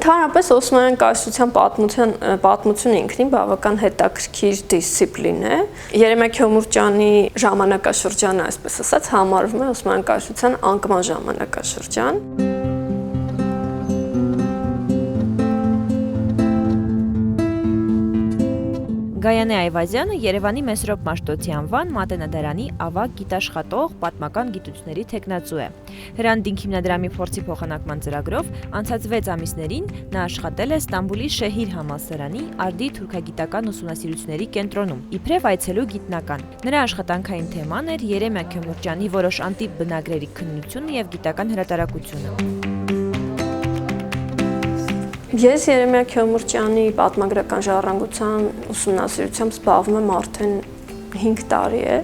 Ընդհանրապես Օսմանյան կայսրության պատմությունը ինքնին բավական հետաքրքիր դիսցիպլին է։ Երեմիա Քյոմուրճյանի ժամանակաշրջանը, այսպես ասած, համարվում է Օսմանյան կայսրության անկման ժամանակաշրջան։ Գայանե Այվազյանը Երևանի Մեսրոպ Մաշտոցի անվան Մատենադարանի ավագ գիտաշխատող պատմական գիտությունների թեկնածու է։ Հրանտինք հիմնադրամի փորձի փոխանակման ծրագրով անցած 6 ամիսներին նա աշխատել է Ստամբուլի Շեհիր համալսարանի արդի թուրքագիտական ուսումնասիրությունների կենտրոնում, իբրև այցելու գիտնական։ Նրա աշխատանքային թեման էր Երեմիա Քյոմուրճյանի որոշ անտիպ բնագրերի քննությունը եւ գիտական հրատարակությունը։ Ես Երեմիա Քյոմուրճյանի պատմագրական ժառանգության ուսումնասիրությամբ զբաղվում եմ արդեն 5 տարի է,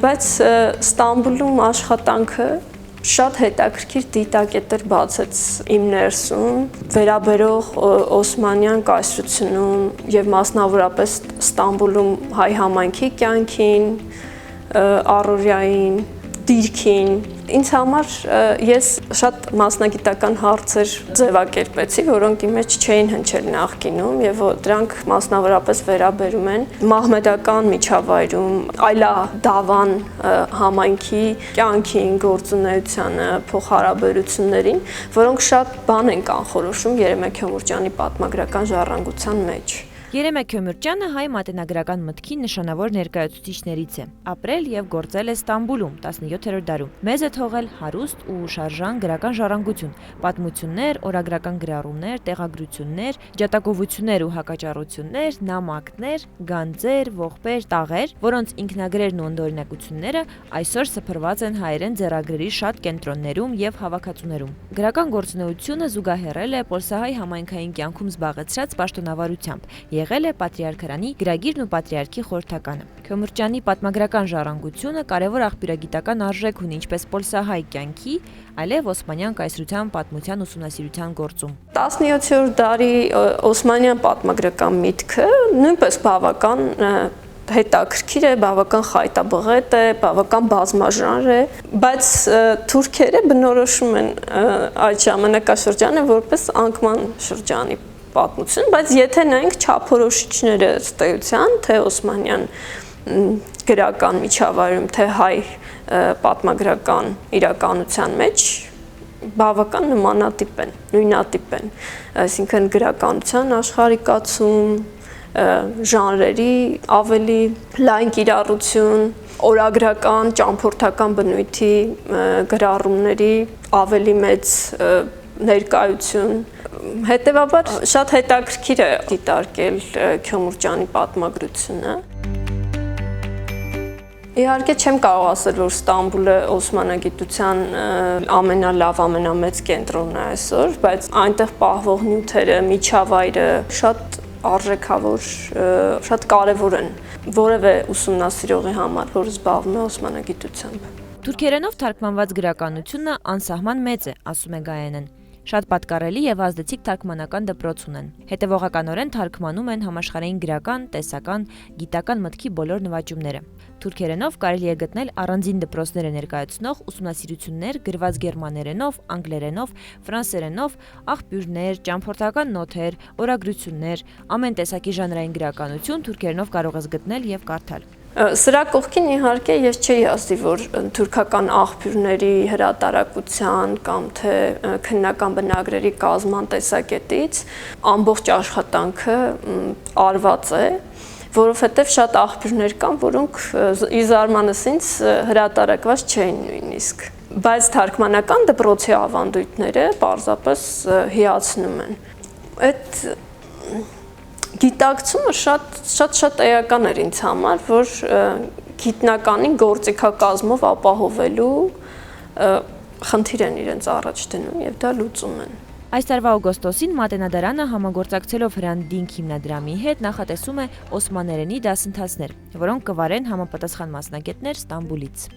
բայց Ստամբուլում աշխատանքը շատ հետաքրքիր դիտակետեր բացեց իմ ներսում, վերաբերող Օսմանյան կայսրությունում եւ մասնավորապես Ստամբուլում հայ համայնքի կյանքին, առօրյային, դիրքին։ Ինձ համար ես շատ մասնագիտական հարցեր ձևակերպեցի, որոնք իմ մեջ չէին հնչել նախկինում եւ դրանք մասնավորապես վերաբերում են մահմեդական միջավայրում այլադավան համայնքի կյանքին, գործունեությանը, փոխհարաբերություններին, որոնք շատ բան են կանխորոշում Երեմիա Քյոմուրճյանի պատմագրական ժառանգության մեջ։ Երեմիա Քյոմուրճյանը հայ մատենագրական մտքի նշանավոր ներկայացուցիչներից է։ Ապրել եւ գործել է Ստամբուլում 17-րդ դարում։ Մեզ է թողել հարուստ ու շարժան գրական ժառանգություն, պատմություններ, օրագրական գրառումներ, տեղագրություններ, ջատագովություններ ու հակաճառություններ, նամակներ, գանձեր, ողբեր, տաղեր, որոնց ինքնագրերն ու ընդօրինակությունները այսօր սփռված են հայերեն ձեռագրերի շատ կենտրոններում եւ հավաքածուներում։ Գրական գործունեությունը զուգահեռել է պոլսահայ համայնքային կյանքում զբաղեցրած պաշտոնավարությամբ։ Եղել է Պատրիարքարանի գրագիրն ու Պատրիարքի խորհրդականը։ Քյոմուրճյանի պատմագրական ժառանգությունը կարևոր աղբյուրագիտական արժեք ունի ինչպես պոլսահայ կյանքի, այլև Օսմանյան կայսրության պատմության ուսումնասիրության գործում։ 17-րդ դարի Օսմանյան պատմագրական միտքը նույնպես բավական հետաքրքիր է, բավական խայտաբղետ է, բավական բազմաժանր է, բայց թուրքերը բնորոշում են այդ ժամանակաշրջանը որպես անկման շրջանի պատմություն, բայց եթե նայենք չափորոշիչները ըստ էության, թե Օսմանյան գրական միջավայրում, թե հայ պատմագրական իրականության մեջ բավական նմանատիպ են, նույնատիպ են, այսինքն գրականության աշխարհիկացում, ժանրերի ավելի լայն կիրառություն, օրագրական, ճամփորդական բնույթի գրառումների ավելի մեծ ներկայություն։ Հետևաբար շատ հետաքրքիր է դիտարկել Քյոմուրճյանի պատմագրությունը։ Իհարկե չեմ կարող ասել, որ Ստամբուլը օսմանագիտության ամենալավ, ամենամեծ կենտրոնն է այսօր, բայց այնտեղ պահվող նյութերը, միջավայրը շատ արժեքավոր, շատ կարևոր են որևէ ուսումնասիրողի համար, որ զբաղվում է օսմանագիտությամբ։ Թուրքերենով թարգմանված գրականությունը անսահման մեծ է, ասում է Գայանեն։ Շատ պատկառելի եւ ազդեցիկ թարգմանական դպրոց ունեն։ Հետևողականորեն թարգմանում են համաշխարհային գրական, տեսական, գիտական մտքի բոլոր նվաճումները։ Թուրքերենով կարելի է գտնել առանձին դպրոցները ներկայացնող ուսումնասիրություններ գրված գերմաներենով, անգլերենով, ֆրանսերենով, աղբյուրներ, ճամփորդական նոթեր, օրագրություններ, ամեն տեսակի ժանրային գրականություն թուրքերենով կարող ես գտնել եւ կարդալ։ Սրա կողքին իհարկե ես չէի ասի, որ թուրքական աղբյուրների հրատարակության կամ թե քննական բնագրերի կազման տեսակետից ամբողջ աշխատանքը արված է, որովհետև շատ աղբյուրներ կան, որոնք ի զարմանս ինձ հրատարակված չէին նույնիսկ, բայց թարգմանական դպրոցի ավանդույթները պարզապես հիացնում են։ Այդ գիտակցումը շատ էական էր ինձ համար, որ գիտնականին գործիքակազմով ապահովելու խնդիր են իրենց առաջ դնում եւ դա լուծում են։ Այս տարվա օգոստոսին Մատենադարանը համագործակցելով Հրանտինք հիմնադրամի հետ նախատեսում է օսմաներենի դասընթացներ, որոնք կվարեն համապատասխան մասնագետներ Ստամբուլից։